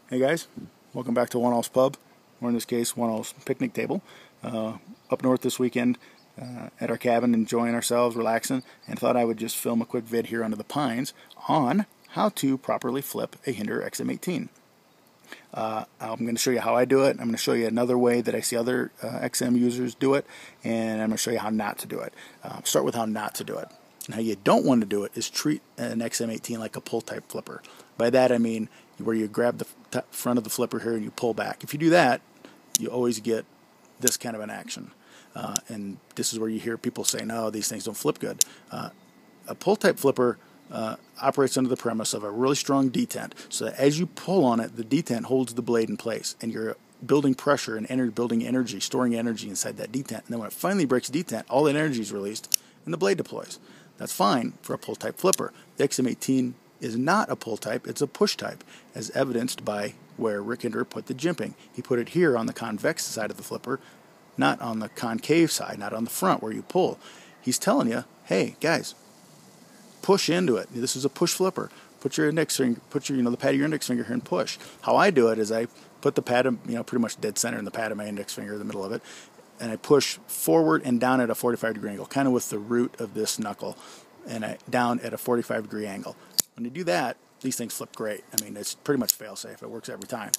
Hey guys, welcome back to One All's Pub, or in this case, One All's Picnic Table. Up north this weekend at our cabin, enjoying ourselves, relaxing, and thought I would just film a quick vid here under the pines on how to properly flip a Hinderer XM-18. I'm going to show you how I do it. I'm going to show you another way that I see other XM users do it, and I'm going to show you how not to do it. Start with how not to do it. And how you don't want to do it is treat an XM-18 like a pull-type flipper. By that I mean where you grab the front of the flipper here and you pull back. If you do that, you always get this kind of an action. And this is where you hear people say, no, these things don't flip good. A pull-type flipper operates under the premise of a really strong detent, so that as you pull on it, the detent holds the blade in place, and you're building pressure and building energy, storing energy inside that detent. And then when it finally breaks detent, all that energy is released, and the blade deploys. That's fine for a pull-type flipper. The XM-18 is not a pull type, it's a push type, as evidenced by where Rick Hinderer put the jimping. He put it here on the convex side of the flipper, not on the concave side, not on the front where you pull. He's telling you, hey guys, push into it. This is a push flipper. Put your index finger, the pad of your index finger here and push. How I do it is I put the pad, pretty much dead center in the pad of my index finger in the middle of it, and I push forward and down at a 45-degree angle, kind of with the root of this knuckle, and down at a 45-degree angle. When you do that, these things flip great. I mean, it's pretty much fail-safe. It works every time.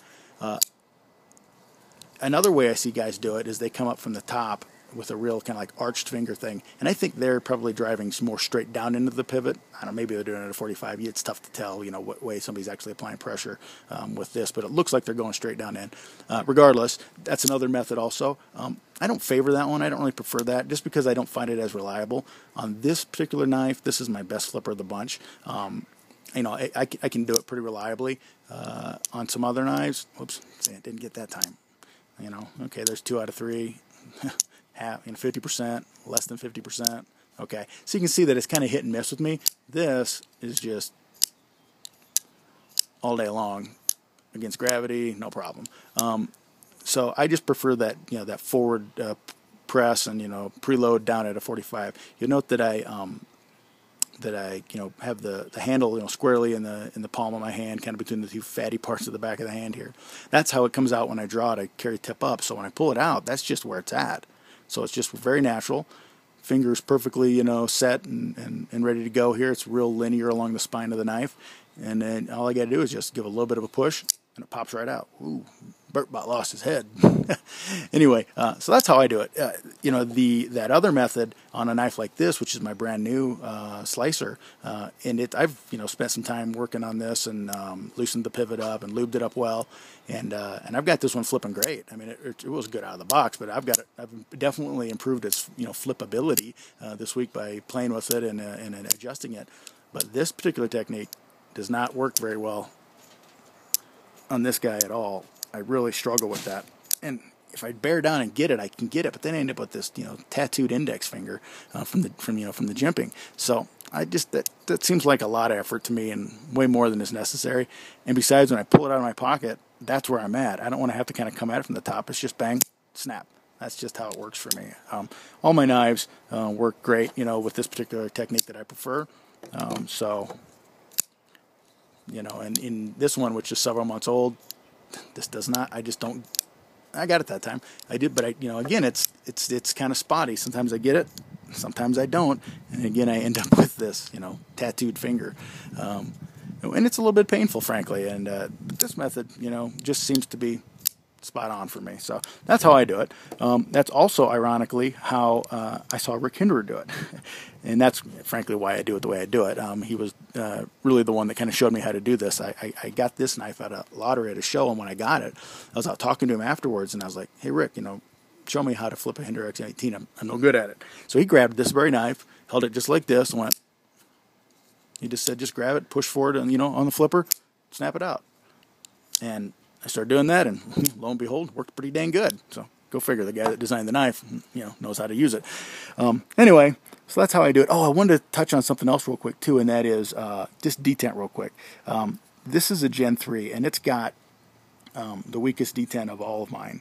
Another way I see guys do it is they come up from the top with a real kind of like arched finger thing, and I think they're probably driving more straight down into the pivot. I don't know, maybe they're doing it at a 45. It's tough to tell, what way somebody's actually applying pressure with this, but it looks like they're going straight down in. Regardless, that's another method also. I don't favor that one. I don't really prefer that, just because I don't find it as reliable. On this particular knife, this is my best flipper of the bunch. I can do it pretty reliably. On some other knives, whoops, it didn't get that time. Okay, there's 2 out of 3. Half, 50%, less than 50%. Okay, so you can see that it's kind of hit and miss with me. This is just all day long against gravity, no problem. So I just prefer that that forward press and preload down at a 45. You'll note that I have the handle squarely in the palm of my hand, kind of between the two fatty parts of the back of the hand here. That's how it comes out when I draw it. I carry tip up, so when I pull it out, that's just where it's at. So it's just very natural. Fingers perfectly set and ready to go here. It's real linear along the spine of the knife, and then all I got to do is just give a little bit of a push, and it pops right out. Ooh, Bertbot lost his head. Anyway, so that's how I do it. That other method on a knife like this, which is my brand new slicer, and I've spent some time working on this and loosened the pivot up and lubed it up well, and I've got this one flipping great. I mean, it was good out of the box, but I've definitely improved its flippability this week by playing with it and adjusting it. But this particular technique does not work very well on this guy at all. I really struggle with that, and if I bear down and get it, I can get it, but then I end up with this tattooed index finger from the jimping. So I just that seems like a lot of effort to me, and way more than is necessary. And besides, when I pull it out of my pocket, that's where I'm at. I don't want to have to kind of come at it from the top. It's just bang, snap. That's just how it works for me. All my knives work great, with this particular technique that I prefer. And in this one, which is several months old, this does not. I just don't. I got it that time. I did, but again, it's kind of spotty. Sometimes I get it, sometimes I don't, and again, I end up with this, tattooed finger, and it's a little bit painful, frankly. And this method, just seems to be spot on for me. So that's how I do it. That's also, ironically, how I saw Rick Hinderer do it. And that's, frankly, why I do it the way I do it. He was really the one that kind of showed me how to do this. I got this knife at a lottery at a show, and when I got it, I was out talking to him afterwards, and I was like, hey, Rick, show me how to flip a Hinderer XM-18. I'm no good at it. So he grabbed this very knife, held it just like this, and he just said, just grab it, push forward, and, on the flipper, snap it out. And I started doing that, and lo and behold, worked pretty dang good. So go figure, the guy that designed the knife, knows how to use it. Anyway, so that's how I do it. Oh, I wanted to touch on something else real quick, too, and that is just detent real quick. This is a Gen 3, and it's got the weakest detent of all of mine.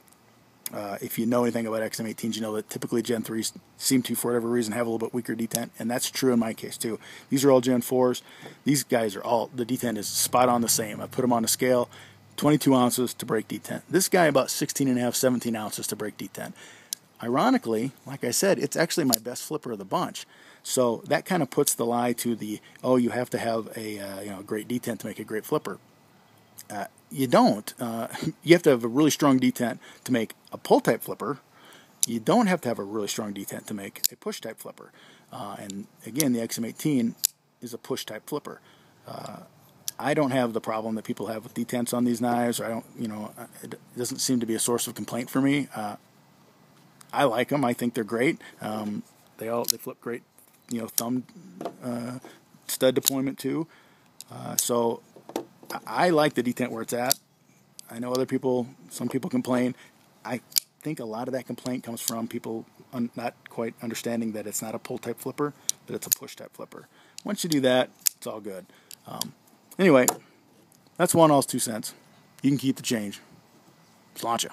If you know anything about XM-18s, you know that typically Gen 3s seem to, for whatever reason, have a little bit weaker detent, and that's true in my case, too. These are all Gen 4s. These guys are all, the detent is spot on the same. I put them on a scale, 22 ounces to break detent. This guy about 16.5, 17 ounces to break detent. Ironically, like I said, it's actually my best flipper of the bunch. So that kind of puts the lie to the, oh, you have to have a great detent to make a great flipper. You don't. You have to have a really strong detent to make a pull-type flipper. You don't have to have a really strong detent to make a push-type flipper. And again, the XM-18 is a push-type flipper. I don't have the problem that people have with detents on these knives, or I don't, it doesn't seem to be a source of complaint for me. I like them. I think they're great. They flip great, thumb stud deployment too. So I like the detent where it's at. I know some people complain. I think a lot of that complaint comes from people not quite understanding that it's not a pull-type flipper, that it's a push-type flipper. Once you do that, it's all good. Anyway, that's 1 All's 2 cents. You can keep the change. Sláinte.